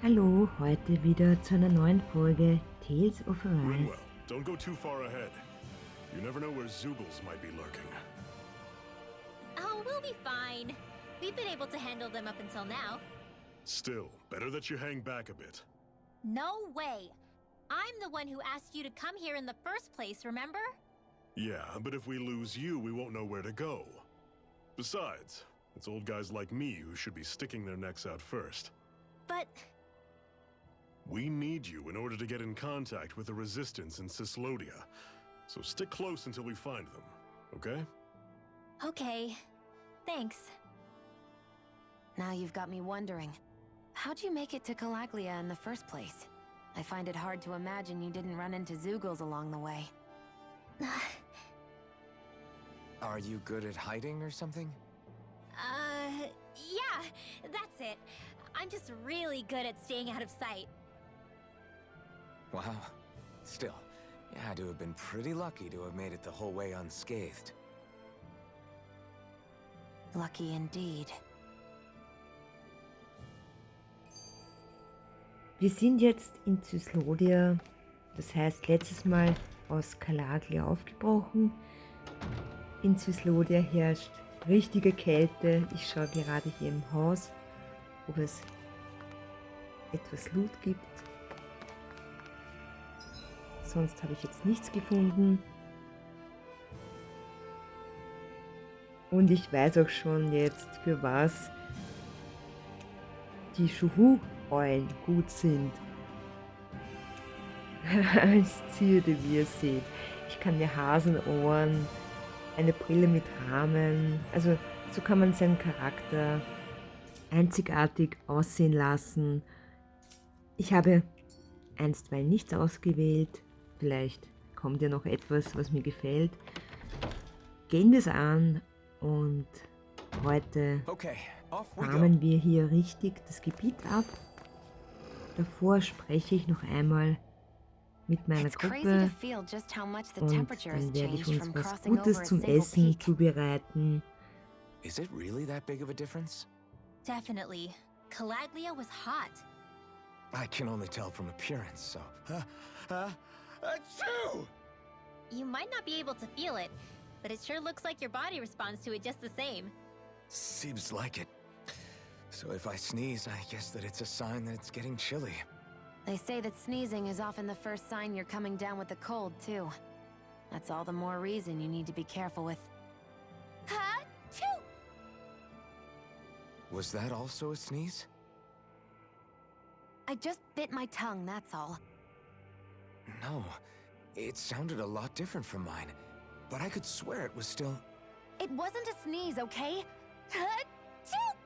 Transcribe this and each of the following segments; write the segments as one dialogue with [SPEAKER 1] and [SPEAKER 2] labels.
[SPEAKER 1] Hallo, heute wieder zu einer neuen Folge Tales of Arise.
[SPEAKER 2] Rinwell, don't go too far ahead. You never know where Zugals might be lurking.
[SPEAKER 3] Oh, we'll be fine. We've been able to handle them up until now.
[SPEAKER 2] Still, better that you hang back a bit.
[SPEAKER 3] No way! I'm the one who asked you to come here in the first place, remember?
[SPEAKER 2] Yeah, but if we lose you, we won't know where to go. Besides, it's old guys like me who should be sticking their necks out first.
[SPEAKER 3] But...
[SPEAKER 2] We need you in order to get in contact with the resistance in Cyslodia. So stick close until we find them, okay?
[SPEAKER 3] Okay. Thanks.
[SPEAKER 4] Now you've got me wondering. How'd you make it to Calaglia in the first place? I find it hard to imagine you didn't run into Zugals along the way.
[SPEAKER 5] Are you good at hiding or something?
[SPEAKER 3] Yeah, that's it. I'm just really good at staying out of sight.
[SPEAKER 5] Wow. Still, you had to have been pretty lucky to have made it the whole way unscathed.
[SPEAKER 4] Lucky indeed.
[SPEAKER 1] Wir sind jetzt in Cyslodia, das heißt letztes Mal aus Calaglia aufgebrochen. In Cyslodia herrscht richtige Kälte. Ich schaue gerade hier im Haus, ob es etwas Loot gibt. Sonst habe ich jetzt nichts gefunden. Und ich weiß auch schon jetzt, für was die Schuhu-Eulen gut sind. Als Zierde, wie ihr seht. Ich kann mir Hasenohren, eine Brille mit Rahmen, also so kann man seinen Charakter einzigartig aussehen lassen. Ich habe einstweilen nichts ausgewählt. Vielleicht kommt ja noch etwas, was mir gefällt. Gehen wir es an und heute farmen wir hier richtig das Gebiet ab. Davor spreche ich noch einmal mit meiner Gruppe und dann werde ich uns was Gutes zum Essen zubereiten.
[SPEAKER 5] Is it really that big of a difference?
[SPEAKER 3] Definitely. Calaglia was hot.
[SPEAKER 5] I can only tell from appearance, so... Achoo!
[SPEAKER 3] You might not be able to feel it, but it sure looks like your body responds to it just the same.
[SPEAKER 5] Seems like it. So if I sneeze, I guess that it's a sign that it's getting chilly.
[SPEAKER 4] They say that sneezing is often the first sign you're coming down with the cold, too. That's all the more reason you need to be careful with...
[SPEAKER 3] Ha-choo!
[SPEAKER 5] Was that also a sneeze?
[SPEAKER 4] I just bit my tongue, that's all.
[SPEAKER 5] No, it sounded a lot different from mine, but I could swear it was still...
[SPEAKER 4] It wasn't a sneeze, okay? Ha-choo!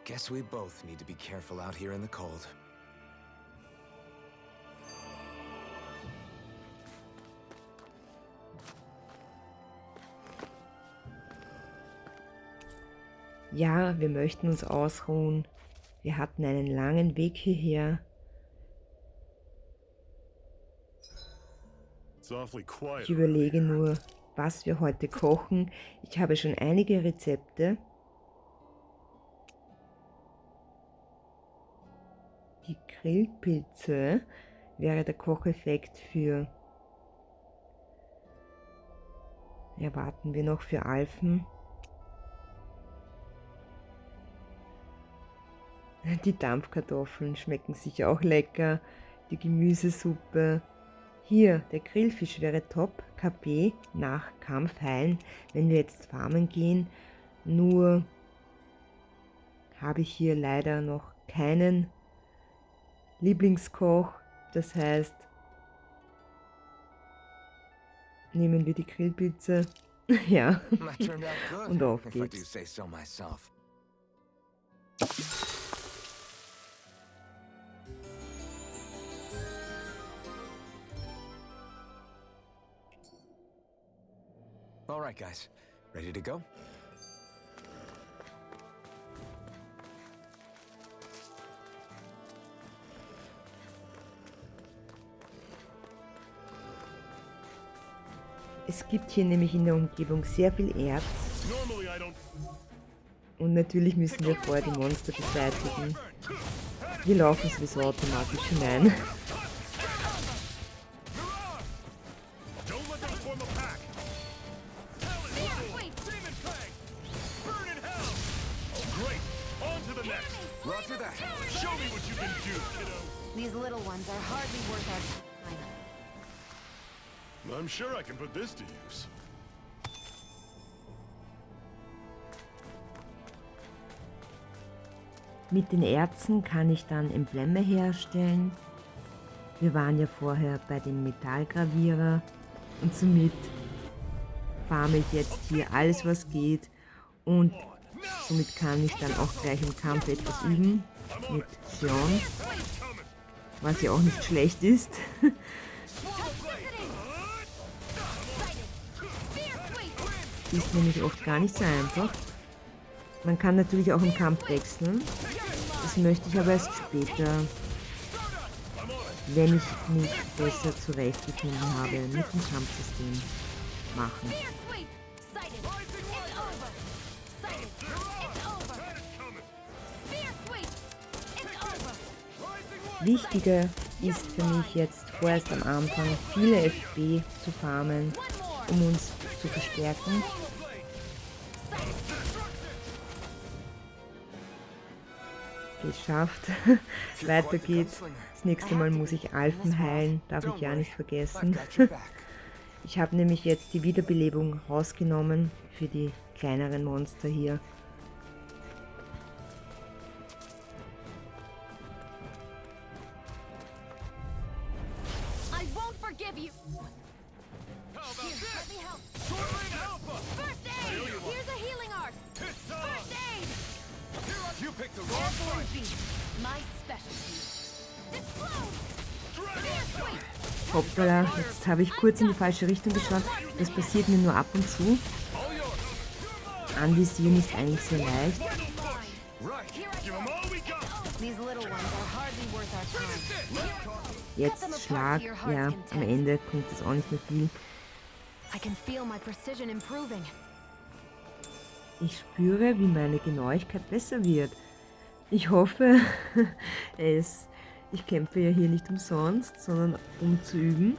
[SPEAKER 5] Guess we both need to be careful out here in the cold.
[SPEAKER 1] Ja, wir möchten uns ausruhen. Wir hatten einen langen Weg hierher. Ich überlege nur, was wir heute kochen. Ich habe schon einige Rezepte. Die Grillpilze wäre der Kocheffekt für... Ja, warten wir noch für Alfen. Die Dampfkartoffeln schmecken sicher auch lecker. Die Gemüsesuppe. Hier, der Grillfisch wäre top. KP nach Kampf heilen, wenn wir jetzt farmen gehen. Nur habe ich hier leider noch keinen Lieblingskoch. Das heißt, nehmen wir die Grillpizza. Ja, und auf geht's.
[SPEAKER 5] All right, guys. Ready to go?
[SPEAKER 1] Es gibt hier nämlich in der Umgebung sehr viel Erz. Und natürlich müssen wir vorher die Monster beseitigen. Wir laufen sowieso automatisch hinein.
[SPEAKER 2] Don't let them form a pack. Burn in hell. Oh, great. On to the next.
[SPEAKER 5] Roger that.
[SPEAKER 2] Show me what you can do, kiddo.
[SPEAKER 4] These little ones are hardly worth our time.
[SPEAKER 2] I'm sure I can put this to use.
[SPEAKER 1] Mit den Erzen kann ich dann Embleme herstellen. Wir waren ja vorher bei dem Metallgravierer und somit farme ich jetzt hier alles, was geht, und somit kann ich dann auch gleich im Kampf etwas üben mit Sion, was ja auch nicht schlecht ist. Ist nämlich oft gar nicht so einfach. Man kann natürlich auch im Kampf wechseln. Das möchte ich aber erst später, wenn ich mich besser zurechtgefunden habe mit dem Kampfsystem, machen. Wichtiger ist für mich jetzt vorerst am Anfang viele FP zu farmen, um uns zu verstärken. Geschafft. Weiter geht's. Das nächste Mal muss ich Alfen heilen, darf ich ja nicht vergessen. Ich habe nämlich jetzt die Wiederbelebung rausgenommen für die kleineren Monster hier.
[SPEAKER 4] I won't forgive you. Let me help. First aid. Here's a healing art. First aid.
[SPEAKER 5] You picked the wrong fight.
[SPEAKER 4] My specialty. Explode.
[SPEAKER 1] Hoppala, jetzt habe ich kurz in die falsche Richtung geschaut. Das passiert mir nur ab und zu. Anvisieren ist eigentlich sehr leicht.
[SPEAKER 4] These little ones are hardly worth our time.
[SPEAKER 1] Jetzt Schlag, ja, am Ende bringt es auch nicht mehr viel.
[SPEAKER 4] I can feel my precision improving.
[SPEAKER 1] Ich spüre, wie meine Genauigkeit besser wird. Ich hoffe es. Ich kämpfe ja hier nicht umsonst, sondern um zu üben.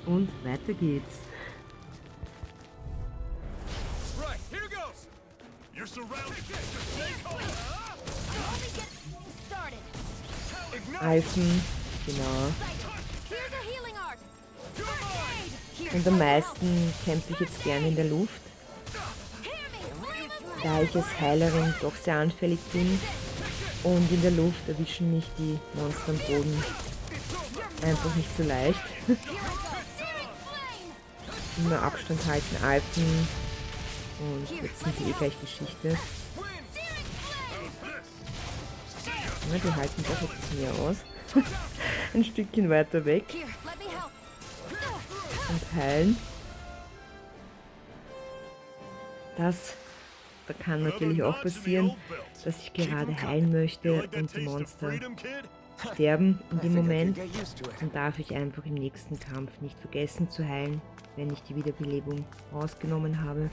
[SPEAKER 1] Und weiter geht's.
[SPEAKER 2] Right, here goes. You're surrounded. Stay calm.
[SPEAKER 4] Only get started.
[SPEAKER 1] Alfen, genau.
[SPEAKER 4] Here's a healing art. First aid.
[SPEAKER 1] Und am meisten kämpfe ich jetzt gerne in der Luft, da ich als Heilerin doch sehr anfällig bin. Und in der Luft erwischen mich die Monster am Boden einfach nicht so leicht. Immer Abstand halten, Alpen, und jetzt sind sie eh gleich Geschichte. Ja, die halten doch etwas mehr aus. Ein Stückchen weiter weg
[SPEAKER 4] Here, let me help.
[SPEAKER 1] und heilen. Da kann natürlich auch passieren, dass ich gerade heilen möchte und die Monster sterben in dem Moment. Dann darf ich einfach im nächsten Kampf nicht vergessen zu heilen, wenn ich die Wiederbelebung rausgenommen habe,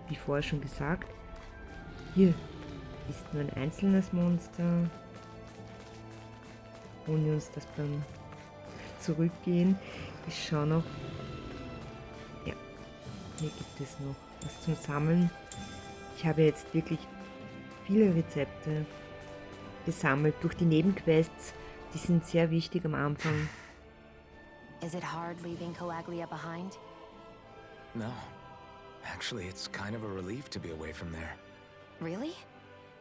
[SPEAKER 1] wie vorher schon gesagt. Hier ist nur ein einzelnes Monster. Holen wir uns das beim Zurückgehen. Ich schaue noch. Ja, hier gibt es noch was zum Sammeln. Ich habe jetzt wirklich viele Rezepte gesammelt durch die Nebenquests. Die sind sehr wichtig am Anfang.
[SPEAKER 4] Is it hard leaving Calaglia behind?
[SPEAKER 5] No. Actually, it's kind of a relief to be away from there.
[SPEAKER 4] Really?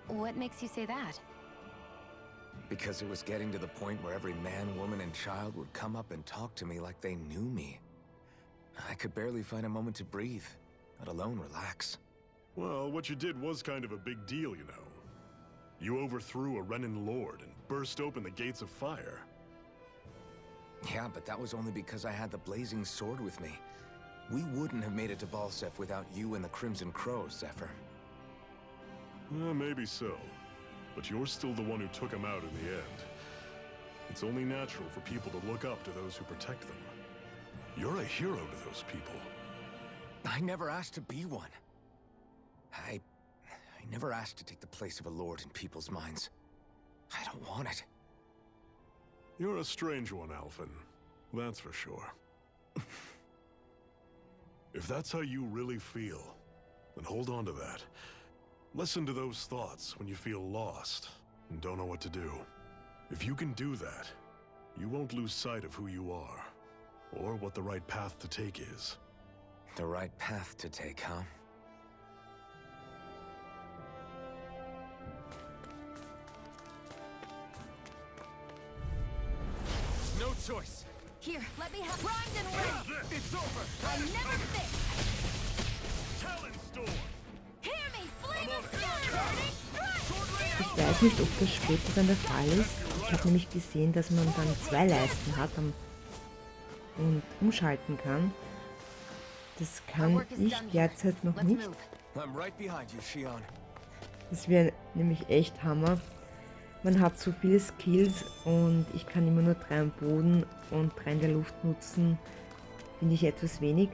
[SPEAKER 4] What makes you say that?
[SPEAKER 5] Because it was getting to the point where every man, woman, and child would come up and talk to me like they knew me. I could barely find a moment to breathe, let alone relax.
[SPEAKER 2] Well, what you did was kind of a big deal, you know. You overthrew a Renin lord and burst open the gates of fire.
[SPEAKER 5] Yeah, but that was only because I had the blazing sword with me. We wouldn't have made it to Balsef without you and the Crimson Crows, Zephyr.
[SPEAKER 2] Maybe so. But you're still the one who took him out in the end. It's only natural for people to look up to those who protect them. You're a hero to those people.
[SPEAKER 5] I never asked to be one. I never asked to take the place of a lord in people's minds. I don't want it.
[SPEAKER 2] You're a strange one, Helfen. That's for sure. If that's how you really feel, then hold on to that. Listen to those thoughts when you feel lost and don't know what to do. If you can do that, you won't lose sight of who you are, or what the right path to take is.
[SPEAKER 5] The right path to take, huh?
[SPEAKER 6] No choice.
[SPEAKER 4] Here, let me have primed and ready.
[SPEAKER 6] It's over.
[SPEAKER 4] I never think.
[SPEAKER 2] Talent Storm!
[SPEAKER 4] Hear me, flame of fury, burning strike.
[SPEAKER 1] Ich weiß nicht, ob das später dann der Fall ist. Ich habe nämlich gesehen, dass man dann 2 Leisten hat und umschalten kann. Das kann ich derzeit noch nicht.
[SPEAKER 5] I'm right behind you, Shion.
[SPEAKER 1] Das wäre nämlich echt Hammer. Man hat so viele Skills und ich kann immer nur 3 am Boden und 3 in der Luft nutzen. Finde ich etwas wenig.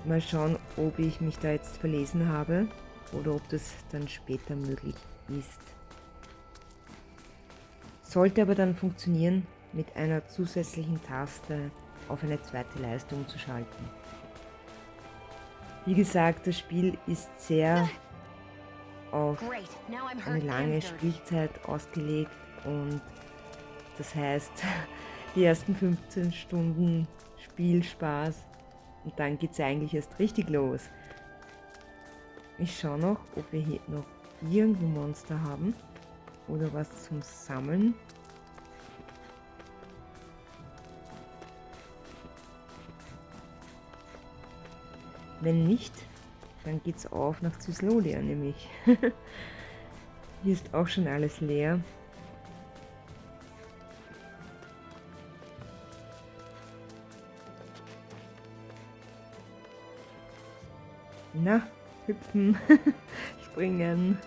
[SPEAKER 1] Mal schauen, ob ich mich da jetzt verlesen habe oder ob das dann später möglich ist. Sollte aber dann funktionieren, mit einer zusätzlichen Taste auf eine zweite Leiste umzuschalten. Wie gesagt, das Spiel ist sehr auf
[SPEAKER 4] Great. Now I'm
[SPEAKER 1] eine
[SPEAKER 4] hurt
[SPEAKER 1] lange
[SPEAKER 4] and dirty.
[SPEAKER 1] Spielzeit ausgelegt und das heißt, die ersten 15 Stunden Spielspaß und dann geht es eigentlich erst richtig los. Ich schaue noch, ob wir hier noch irgendwo Monster haben oder was zum Sammeln. Wenn nicht, dann geht's auf nach Cyslodia nämlich. Hier ist auch schon alles leer. Na, hüpfen, springen.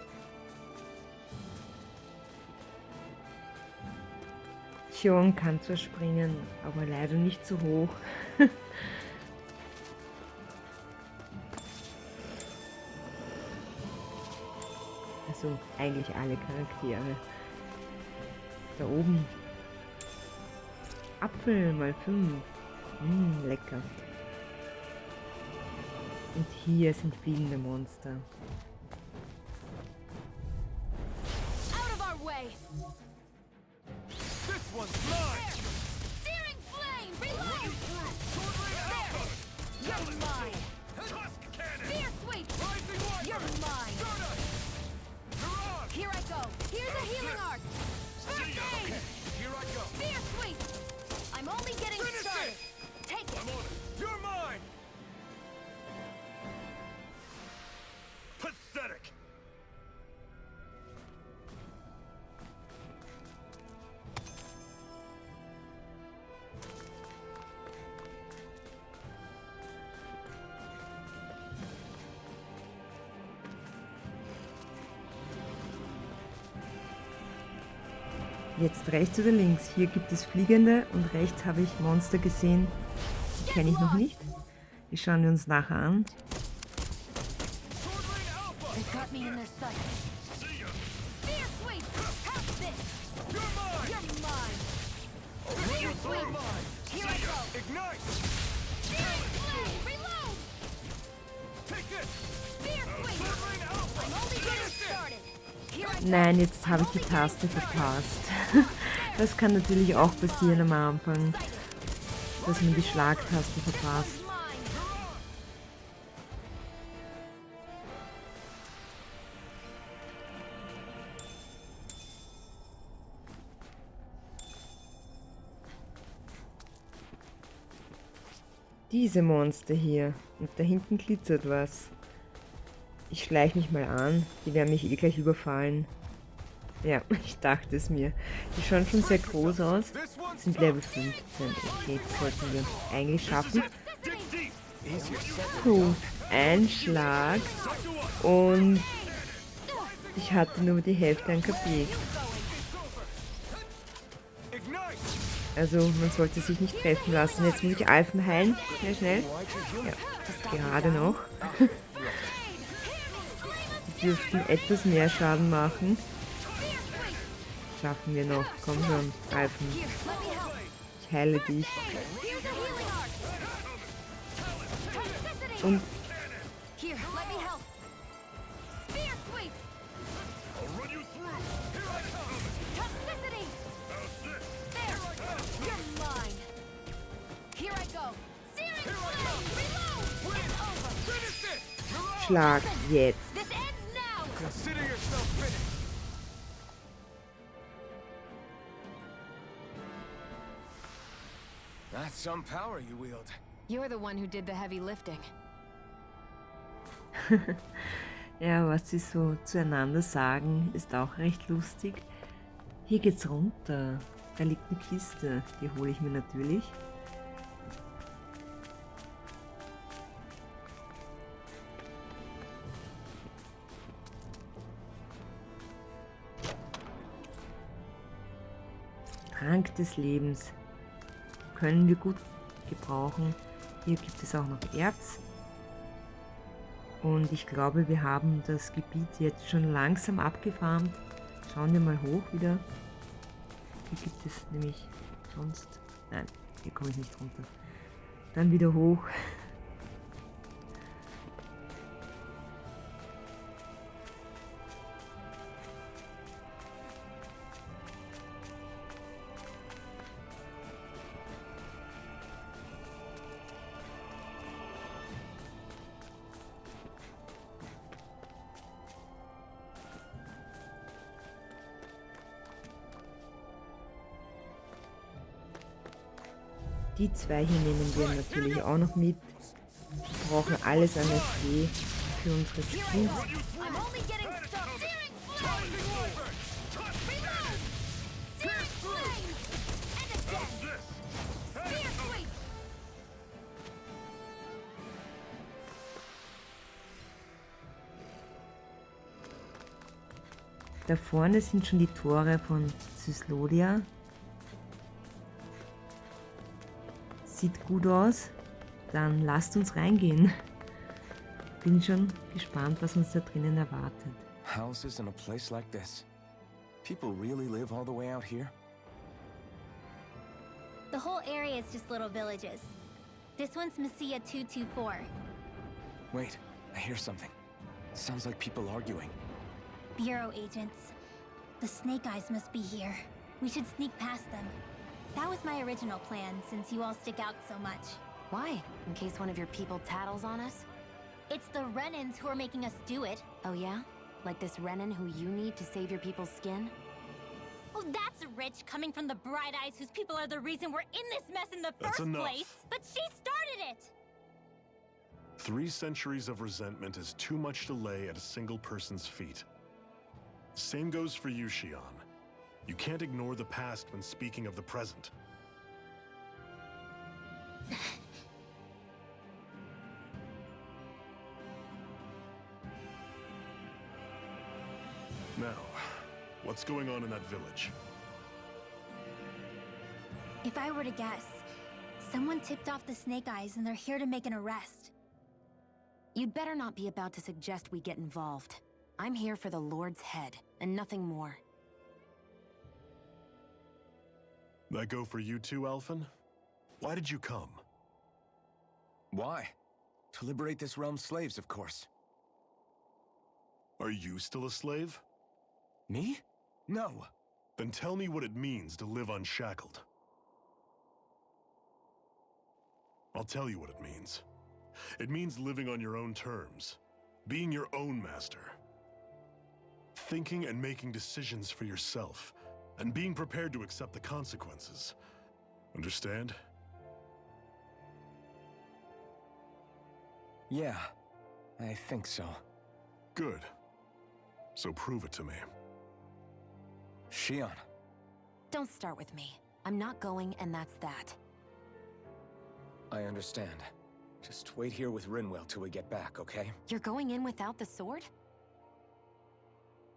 [SPEAKER 1] Xion kann zwar springen, aber leider nicht so hoch. Also eigentlich alle Charaktere. Da oben. Apfel mal 5. Lecker. Und hier sind fliegende Monster.
[SPEAKER 4] Out of our way.
[SPEAKER 6] This one's mine.
[SPEAKER 4] Searing flame, reload. There. You're mine.
[SPEAKER 6] Tusk cannon.
[SPEAKER 4] Fear sweep.
[SPEAKER 6] Rising Wiper.
[SPEAKER 4] You're mine.
[SPEAKER 6] Stardust. Mirage.
[SPEAKER 4] Here I go. Here's a healing arc. First aid.
[SPEAKER 6] Here I go.
[SPEAKER 4] Fear sweep. I'm only getting
[SPEAKER 6] Finish
[SPEAKER 4] started.
[SPEAKER 6] it.
[SPEAKER 4] Take it.
[SPEAKER 6] I'm on it. You're mine. Pathetic.
[SPEAKER 1] Jetzt rechts oder links? Hier gibt es Fliegende und rechts habe ich Monster gesehen. Die kenne ich noch nicht. Die schauen wir uns nachher an.
[SPEAKER 4] They got me in their sight. Fear sweep. Have this.
[SPEAKER 6] You're mine.
[SPEAKER 4] You're mine. Fear sweep. Here I go.
[SPEAKER 6] Ignite.
[SPEAKER 4] Searing flame, reload.
[SPEAKER 6] Take this.
[SPEAKER 4] Fear sweep.
[SPEAKER 6] Silvering Alpha.
[SPEAKER 4] I'm only getting started. Here I go.
[SPEAKER 1] Nein, jetzt habe ich die Taste verpasst. Das kann natürlich auch passieren am Anfang, dass man die Schlagtaste verpasst. Diese Monster hier. Und da hinten glitzert was. Ich schleiche mich mal an. Die werden mich eh gleich überfallen. Ja, ich dachte es mir. Die schauen schon sehr groß aus. Sind Level 15. Okay, das sollten wir eigentlich schaffen. Puh, ein Schlag. Und ich hatte nur die Hälfte an KP. Also man sollte sich nicht treffen lassen. Jetzt muss ich Alphen heilen. Schnell, schnell. Ja, gerade noch. Die dürften etwas mehr Schaden machen. Schaffen wir noch. Komm schon, Alphen.
[SPEAKER 4] Here, let me help.
[SPEAKER 1] Ich heile dich.
[SPEAKER 4] Here's a healing art. Toxicity.
[SPEAKER 1] Und
[SPEAKER 4] Here, let me help. Spear sweep.
[SPEAKER 6] I'll run you through. Here I come.
[SPEAKER 4] Toxicity.
[SPEAKER 6] How's this?
[SPEAKER 4] There. You're mine. Here I go. Searing flame. Reload. It's over.
[SPEAKER 6] Finish it. You're all.
[SPEAKER 1] Schlag jetzt.
[SPEAKER 4] This ends now.
[SPEAKER 6] Consider yourself finished.
[SPEAKER 5] That's some power you wield.
[SPEAKER 4] You're the one who did the heavy lifting.
[SPEAKER 1] Ja, was sie so zueinander sagen, ist auch recht lustig. Hier geht's runter. Da liegt eine Kiste. Die hole ich mir natürlich. Trank des Lebens. Können wir gut gebrauchen. Hier gibt es auch noch Erz. Und ich glaube, wir haben das Gebiet jetzt schon langsam abgefarmt. Schauen wir mal hoch wieder. Hier gibt es nämlich sonst... Nein, hier komme ich nicht runter. Dann wieder hoch. Die zwei hier nehmen wir natürlich auch noch mit. Wir brauchen alles an FD für unsere Skins.
[SPEAKER 4] I'm only getting stuck. Searing flame. Reload. Searing flame. And again. Spear sweep.
[SPEAKER 1] Da vorne sind schon die Tore von Cyslodia. Sieht gut aus. Dann lasst uns reingehen. Bin schon gespannt, was uns da drinnen erwartet.
[SPEAKER 5] Houses in a place like this. People really live all the way out here?
[SPEAKER 3] The whole area is just little villages. This one's Messiah 224.
[SPEAKER 5] Wait, I hear something. Sounds like people arguing.
[SPEAKER 3] Bureau agents. The Snake Eyes must be here. We should sneak past them. That was my original plan, since you all stick out so much.
[SPEAKER 4] Why? In case one of your people tattles on us?
[SPEAKER 3] It's the Renans who are making us do it.
[SPEAKER 4] Oh yeah? Like this Renan who you need to save your people's skin?
[SPEAKER 3] Oh, that's rich, coming from the Bright Eyes whose people are the reason we're in this mess in the
[SPEAKER 2] That's
[SPEAKER 3] first
[SPEAKER 2] enough.
[SPEAKER 3] place. But she started it!
[SPEAKER 2] 3 centuries of resentment is too much to lay at a single person's feet. Same goes for you, Xian. You can't ignore the past when speaking of the present. Now, what's going on in that village?
[SPEAKER 3] If I were to guess, someone tipped off the Snake Eyes and they're here to make an arrest.
[SPEAKER 4] You'd better not be about to suggest we get involved. I'm here for the Lord's head, and nothing more.
[SPEAKER 2] That go for you too, Alphen? Why did you come?
[SPEAKER 5] Why? To liberate this realm's slaves, of course.
[SPEAKER 2] Are you still a slave?
[SPEAKER 5] Me? No.
[SPEAKER 2] Then tell me what it means to live unshackled. I'll tell you what it means. It means living on your own terms, being your own master. Thinking and making decisions for yourself, and being prepared to accept the consequences. Understand?
[SPEAKER 5] Yeah, I think so.
[SPEAKER 2] Good. So prove it to me.
[SPEAKER 5] Xian.
[SPEAKER 4] Don't start with me. I'm not going, and that's that.
[SPEAKER 5] I understand. Just wait here with Rinwell till we get back, okay?
[SPEAKER 4] You're going in without the sword?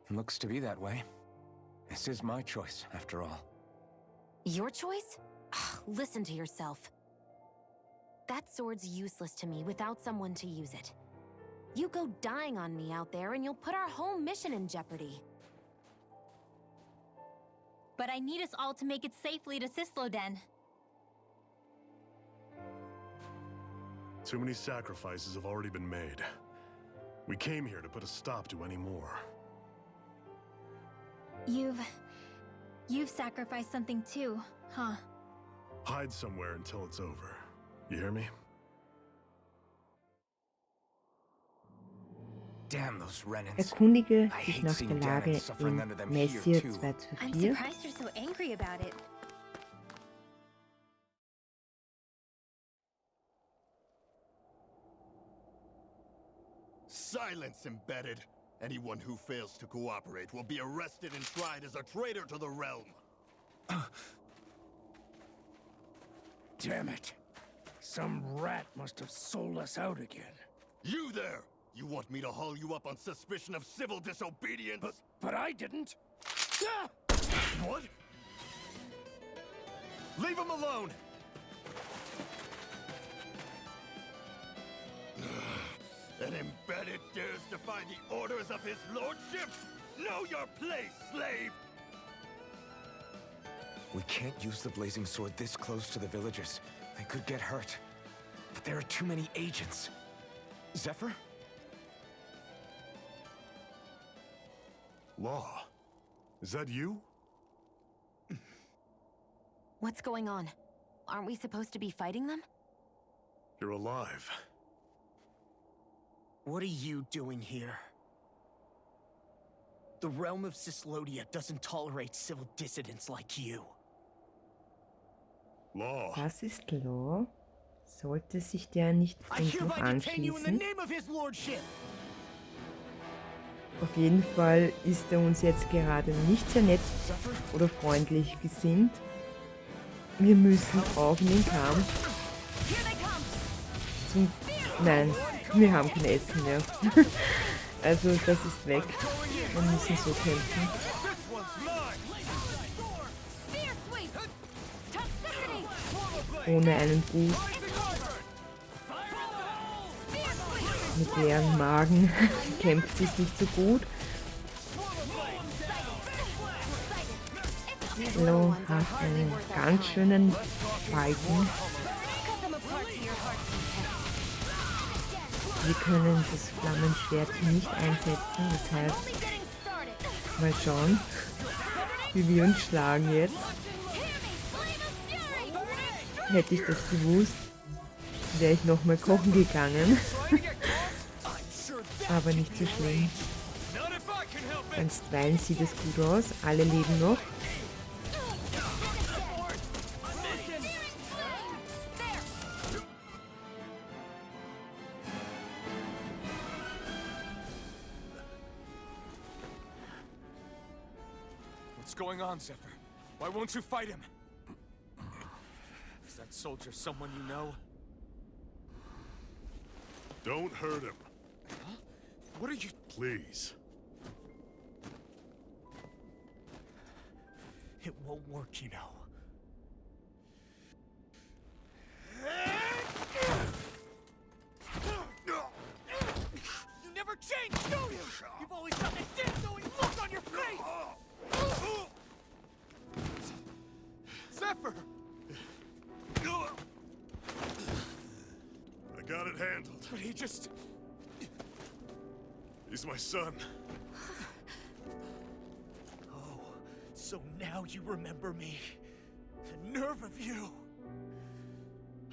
[SPEAKER 5] Looks to be that way. This is my choice, after all.
[SPEAKER 4] Your choice? Listen to yourself. That sword's useless to me without someone to use it. You go dying on me out there and you'll put our whole mission in jeopardy.
[SPEAKER 3] but I need us all to make it safely to Cyslodia.
[SPEAKER 2] Too many sacrifices have already been made. We came here to put a stop to any more.
[SPEAKER 3] You've sacrificed something too, huh?
[SPEAKER 2] Hide somewhere until it's over. You hear me?
[SPEAKER 5] Damn those Renans.
[SPEAKER 1] Erkundige
[SPEAKER 5] I
[SPEAKER 1] dich
[SPEAKER 5] hate
[SPEAKER 1] nach
[SPEAKER 5] seeing
[SPEAKER 1] der
[SPEAKER 5] Dan
[SPEAKER 1] Lage
[SPEAKER 5] suffering
[SPEAKER 1] in
[SPEAKER 5] under them
[SPEAKER 1] Messier
[SPEAKER 5] here, too.
[SPEAKER 1] 2 zu
[SPEAKER 3] I'm
[SPEAKER 1] 4.
[SPEAKER 3] surprised you're so angry about it.
[SPEAKER 6] Silence, embedded. Anyone who fails to cooperate will be arrested and tried as a traitor to the realm.
[SPEAKER 7] Damn it. Some rat must have sold us out again.
[SPEAKER 6] You there! You want me to haul you up on suspicion of civil disobedience?
[SPEAKER 7] But I didn't. Ah!
[SPEAKER 6] What? Leave him alone! An embedded dares defy the orders of his lordship? Know your place, slave!
[SPEAKER 5] We can't use the blazing sword this close to the villagers. They could get hurt. But there are too many agents. Zephyr?
[SPEAKER 2] Law. Is that you?
[SPEAKER 4] What's going on? Aren't we supposed to be fighting them?
[SPEAKER 2] You're alive.
[SPEAKER 7] What are you doing here? The realm of Cyslodia doesn't tolerate civil dissidents like you.
[SPEAKER 2] Law.
[SPEAKER 1] Was ist Law? Sollte sich der nicht
[SPEAKER 7] I
[SPEAKER 1] uns noch
[SPEAKER 7] hereby detain you in the
[SPEAKER 1] anschließen?
[SPEAKER 7] name of his lordship.
[SPEAKER 1] Auf jeden Fall ist er uns jetzt gerade nicht sehr nett oder freundlich gesinnt. Wir müssen auch in den Kampf. Nein, wir haben kein Essen mehr. Also das ist weg. Wir müssen so kämpfen. Ohne einen Boost. Mit leeren Magen kämpft sie nicht so gut. Lo hat einen ganz schönen Balken. Wir können das Flammenschwert nicht einsetzen, das heißt, mal schauen, wie wir uns schlagen jetzt. Hätte ich das gewusst, wäre ich nochmal kochen gegangen. Aber nicht so schlimm. Einstweilen sieht es gut aus, alle leben noch.
[SPEAKER 5] What's going on, Zephyr? Why won't you fight him? Is that soldier someone you know?
[SPEAKER 2] Don't hurt him.
[SPEAKER 5] Huh? What are you...
[SPEAKER 2] Please.
[SPEAKER 7] It won't work, you know. You never change, do you? You've always got that death-knowing look on your face!
[SPEAKER 5] Zephyr!
[SPEAKER 2] I got it handled.
[SPEAKER 5] But he just...
[SPEAKER 2] He's my son.
[SPEAKER 7] Oh, so now you remember me. The nerve of you!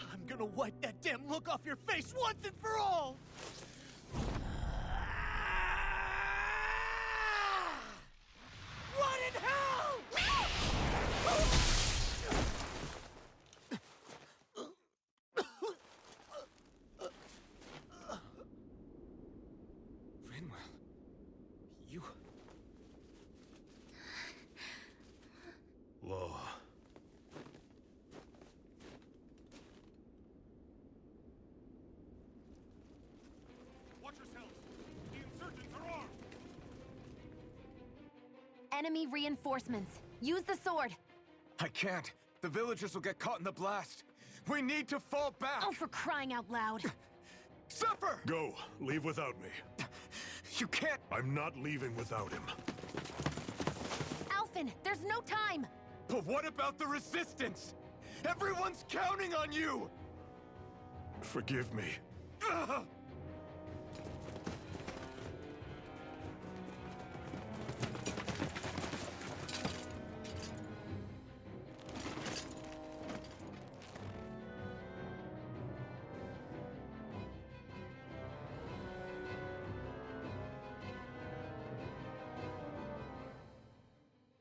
[SPEAKER 7] I'm gonna wipe that damn look off your face once and for all! What in hell?!
[SPEAKER 5] Rinwell... You...
[SPEAKER 2] Law.
[SPEAKER 6] Watch yourselves! The insurgents are armed!
[SPEAKER 4] Enemy reinforcements. Use the sword.
[SPEAKER 5] I can't. The villagers will get caught in the blast. We need to fall back!
[SPEAKER 4] Oh, for crying out loud.
[SPEAKER 5] Zephyr!
[SPEAKER 2] Go. Leave without me.
[SPEAKER 5] You can't...
[SPEAKER 2] I'm not leaving without him.
[SPEAKER 4] happen! There's no time!
[SPEAKER 5] But what about the resistance? Everyone's counting on you!
[SPEAKER 2] Forgive me.
[SPEAKER 5] Ugh!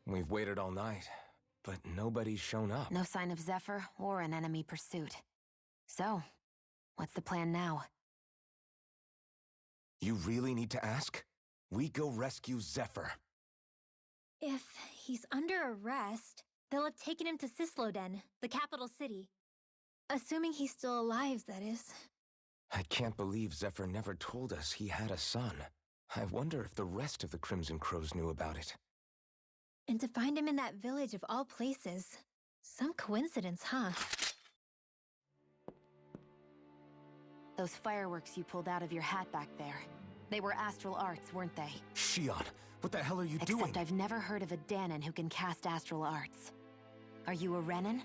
[SPEAKER 5] We've waited all night, but nobody's shown up.
[SPEAKER 4] No sign of Zephyr or an enemy pursuit. So, what's the plan now?
[SPEAKER 5] You really need to ask? We go rescue Zephyr.
[SPEAKER 3] If he's under arrest, they'll have taken him to Cyslodia, the capital city. Assuming he's still alive, that is.
[SPEAKER 5] I can't believe Zephyr never told us he had a son. I wonder if the rest of the Crimson Crows knew about it.
[SPEAKER 3] And to find him in that village of all places. Some coincidence, huh?
[SPEAKER 4] Those fireworks you pulled out of your hat back there. They were astral arts, weren't they?
[SPEAKER 5] Shion, what the hell are you doing?
[SPEAKER 4] Except I've never heard of a Danon who can cast astral arts. Are you a Renan?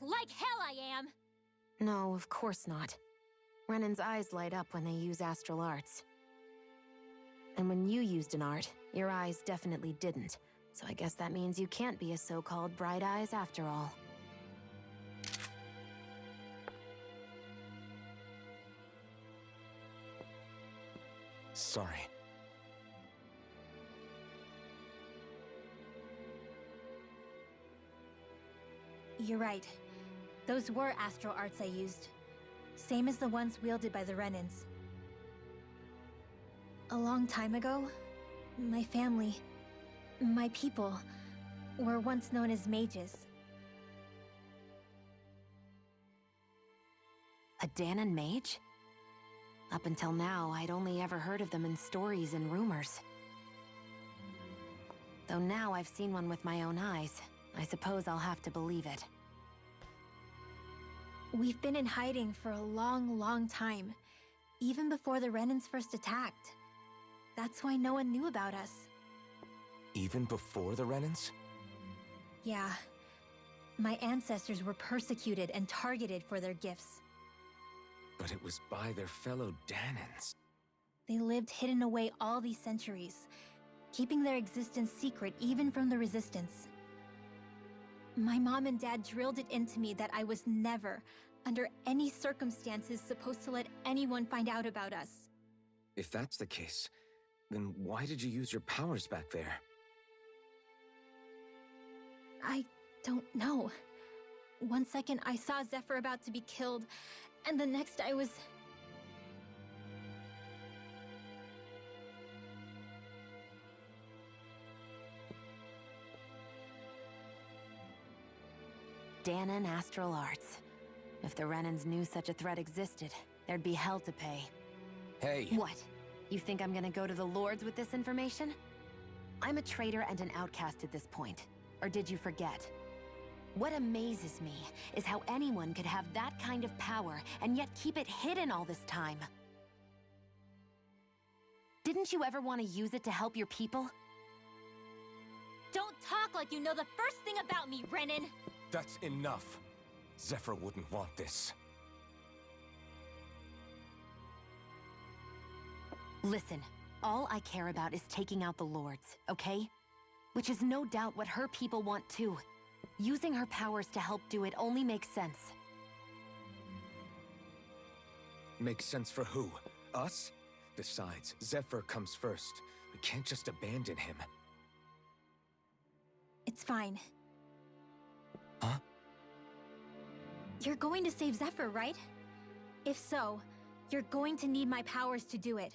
[SPEAKER 3] Like hell I am!
[SPEAKER 4] No, of course not. Renan's eyes light up when they use astral arts. And when you used an art, your eyes definitely didn't. So I guess that means you can't be a so-called bright eyes after all.
[SPEAKER 5] Sorry.
[SPEAKER 3] You're right. Those were astral arts I used. Same as the ones wielded by the Renans. A long time ago, my family, my people, were once known as mages.
[SPEAKER 4] A Danon mage? Up until now, I'd only ever heard of them in stories and rumors. Though now I've seen one with my own eyes, I suppose I'll have to believe it.
[SPEAKER 3] We've been in hiding for a long, long time. Even before the Renans first attacked. That's why no one knew about us.
[SPEAKER 5] Even before the Renans?
[SPEAKER 3] Yeah. My ancestors were persecuted and targeted for their gifts.
[SPEAKER 5] But it was by their fellow Danons.
[SPEAKER 3] They lived hidden away all these centuries, keeping their existence secret even from the Resistance. My mom and dad drilled it into me that I was never, under any circumstances, supposed to let anyone find out about us.
[SPEAKER 5] If that's the case, then why did you use your powers back there?
[SPEAKER 3] I don't know. One second I saw Zephyr about to be killed, and the next I was...
[SPEAKER 4] Danon astral arts. If the Renans knew such a threat existed, there'd be hell to pay.
[SPEAKER 5] Hey!
[SPEAKER 4] What? You think I'm gonna go to the Lords with this information? I'm a traitor and an outcast at this point. Or did you forget? What amazes me is how anyone could have that kind of power and yet keep it hidden all this time. Didn't you ever want to use it to help your people?
[SPEAKER 3] Don't talk like you know the first thing about me, Renan!
[SPEAKER 5] That's enough. Zephyr wouldn't want this.
[SPEAKER 4] Listen, all I care about is taking out the Lords, okay? Which is no doubt what her people want too. Using her powers to help do it only makes sense.
[SPEAKER 5] Makes sense for who? Us? Besides, Zephyr comes first. We can't just abandon him.
[SPEAKER 3] It's fine.
[SPEAKER 5] Huh?
[SPEAKER 3] You're going to save Zephyr, right? If so, you're going to need my powers to do it.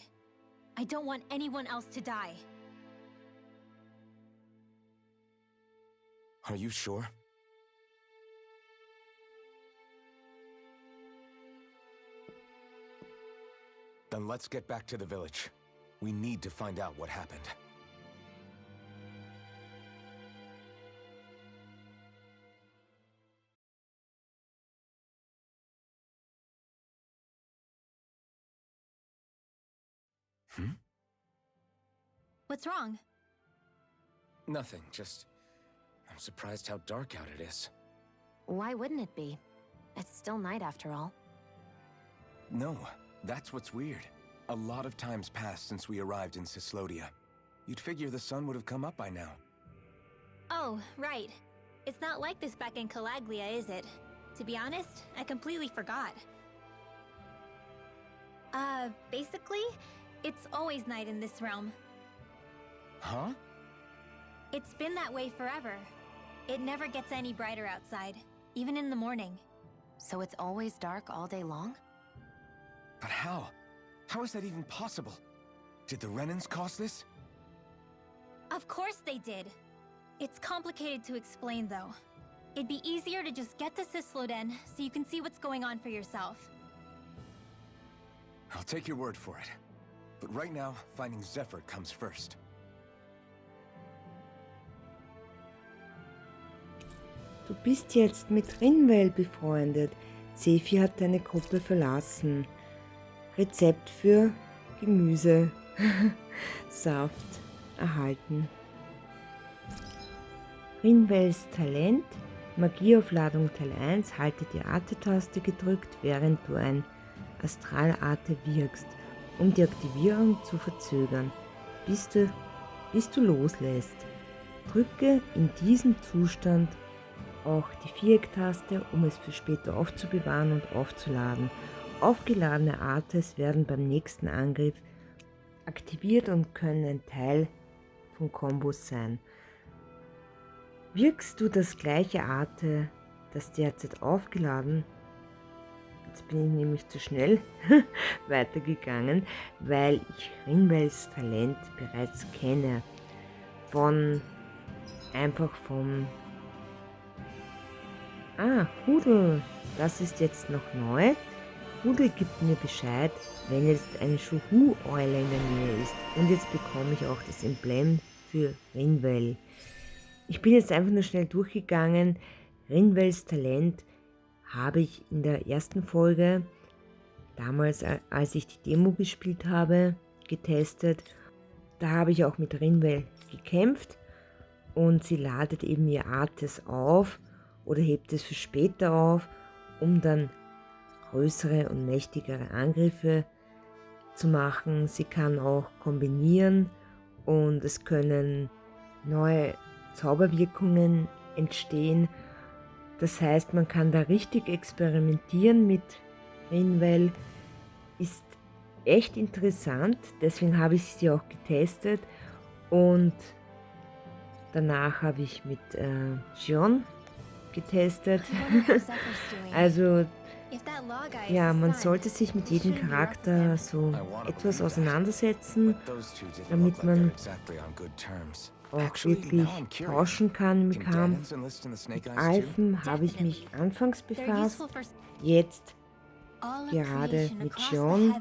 [SPEAKER 3] I don't want anyone else to die.
[SPEAKER 5] Are you sure? Then let's get back to the village. We need to find out what happened.
[SPEAKER 3] What's wrong?
[SPEAKER 5] Nothing, just... I'm surprised how dark out it is.
[SPEAKER 4] Why wouldn't it be? It's still night after all.
[SPEAKER 5] No, that's what's weird. A lot of time's passed since we arrived in Cyslodia. You'd figure the sun would have come up by now.
[SPEAKER 3] Oh, right. It's not like this back in Calaglia, is it? To be honest, I completely forgot. Basically, it's always night in this realm.
[SPEAKER 5] Huh?
[SPEAKER 3] It's been that way forever. It never gets any brighter outside, even in the morning.
[SPEAKER 4] So it's always dark all day long?
[SPEAKER 5] But how? How is that even possible? Did the Renans cause this?
[SPEAKER 3] Of course they did. It's complicated to explain, though. It'd be easier to just get to Cyslodia so you can see what's going on for yourself.
[SPEAKER 5] I'll take your word for it. But right now, finding Zephyr comes first.
[SPEAKER 1] Du bist jetzt mit Rinwell befreundet. Zephyr hat deine Gruppe verlassen. Rezept für Gemüse, Saft erhalten. Rinwells Talent, Magieaufladung Teil 1, halte die Arte-Taste gedrückt, während du ein Astralarte wirkst, um die Aktivierung zu verzögern, bis du loslässt. Drücke in diesem Zustand auch die Viereck-Taste, um es für später aufzubewahren und aufzuladen. Aufgeladene Artes werden beim nächsten Angriff aktiviert und können ein Teil von Kombos sein. Wirkst du das gleiche Arte, das derzeit aufgeladen? Jetzt bin ich nämlich zu schnell weitergegangen, weil ich Rinwells Talent bereits kenne. Hudel, das ist jetzt noch neu. Hudel gibt mir Bescheid, wenn jetzt eine Schuhu-Eule in der Nähe ist. Und jetzt bekomme ich auch das Emblem für Rinwell. Ich bin jetzt einfach nur schnell durchgegangen. Rinwells Talent habe ich in der ersten Folge, damals als ich die Demo gespielt habe, getestet. Da habe ich auch mit Rinwell gekämpft und sie ladet eben ihr Artes auf oder hebt es für später auf, um dann größere und mächtigere Angriffe zu machen. Sie kann auch kombinieren und es können neue Zauberwirkungen entstehen. Das heißt, man kann da richtig experimentieren mit Rinwell. Ist echt interessant, deswegen habe ich sie auch getestet und danach habe ich mit John getestet. Also ja, man sollte sich mit jedem Charakter so etwas auseinandersetzen, damit man auch wirklich tauschen kann im Kampf. Mit Helfen habe ich mich anfangs befasst, jetzt gerade mit John.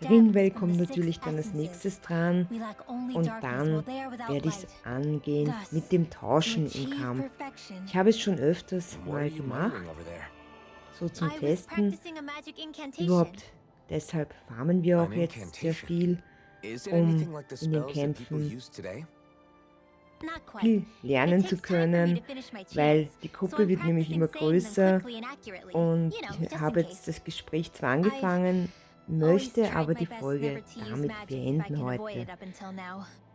[SPEAKER 1] Rinwell kommt natürlich dann als nächstes dran und dann werde ich es angehen mit dem Tauschen im Kampf. Ich habe es schon öfters mal gemacht, so zum Testen. Überhaupt deshalb farmen wir auch jetzt sehr viel, um in den Kämpfen viel lernen zu können, weil die Gruppe wird nämlich immer größer und ich habe jetzt das Gespräch zwar angefangen, möchte aber die Folge damit beenden heute.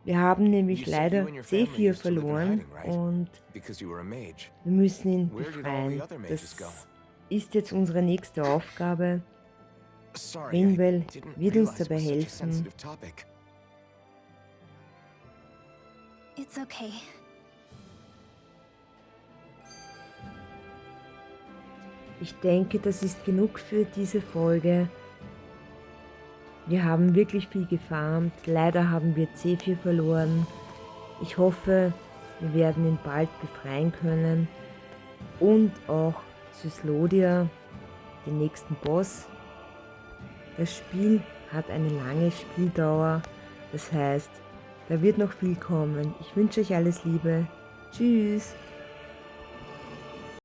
[SPEAKER 1] Wir haben nämlich leider Zephyr verloren und wir müssen ihn befreien. Das ist jetzt unsere nächste Aufgabe. Rinwell wird uns dabei helfen.
[SPEAKER 3] It's okay.
[SPEAKER 1] Ich denke, das ist genug für diese Folge. Wir haben wirklich viel gefarmt. Leider haben wir Zephyr verloren. Ich hoffe, wir werden ihn bald befreien können. Und auch Cyslodia, den nächsten Boss. Das Spiel hat eine lange Spieldauer. Das heißt, da wird noch viel kommen. Ich wünsche euch alles Liebe. Tschüss.